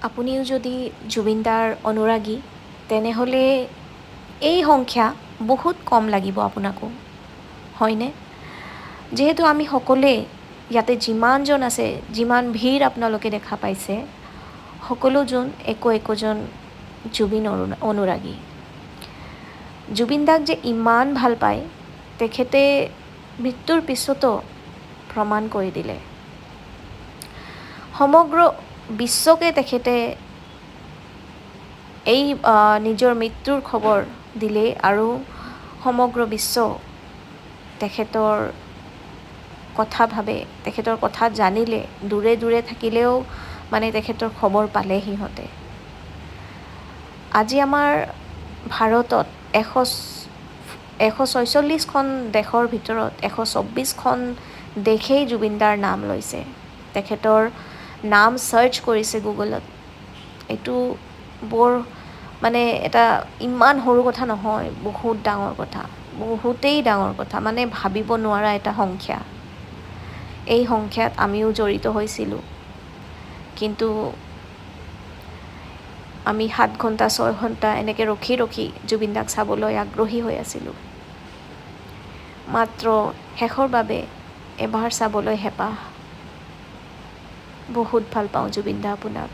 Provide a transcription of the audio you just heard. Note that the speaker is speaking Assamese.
আপুনিও যদি জুবিনদাৰ অনুৰাগী তেনেহ'লে এই সংখ্যা বহুত কম লাগিব আপোনাকো, হয়নে? যিহেতু আমি সকলোৱে ইয়াতে যিমানজন আছে, যিমান ভিৰ আপোনালোকে দেখা পাইছে, সকলোজন একোজন জুবিন অনুৰাগী। জুবিন দাক যে ইমান ভাল পায় তেখেতে মৃত্যুৰ পিছতো প্ৰমাণ কৰি দিলে। সমগ্ৰ বিশ্বকে তেখেতে এই নিজৰ মৃত্যুৰ খবৰ দিলে আৰু সমগ্ৰ বিশ্ব তেখেতৰ কথা ভাবে, তেখেতৰ কথা জানিলে, দূৰে দূৰে থাকিলেও মানে তেখেতৰ খবৰ পালে সিহঁতে। আজি আমাৰ ভাৰতত 146খন দেশৰ ভিতৰত 124খন দেশেই জুবিনদাৰ নাম লৈছে, তেখেতৰ নাম চাৰ্চ কৰিছে গুগলত। এইটো বৰ মানে এটা ইমান সৰু কথা নহয়, বহুত ডাঙৰ কথা, বহুতেই ডাঙৰ কথা, মানে ভাবিব নোৱাৰা এটা সংখ্যা। এই সংখ্যাত আমিও জড়িত হৈছিলোঁ, কিন্তু আমি 7 ঘণ্টা 6 ঘণ্টা এনেকৈ ৰখি জুবিন দাক চাবলৈ আগ্ৰহী হৈ আছিলোঁ। মাত্ৰ শেষৰ বাবে এবাৰ চাবলৈ হেঁপাহ। বহুত ভাল পাওঁ জুবিন দা আপোনাক।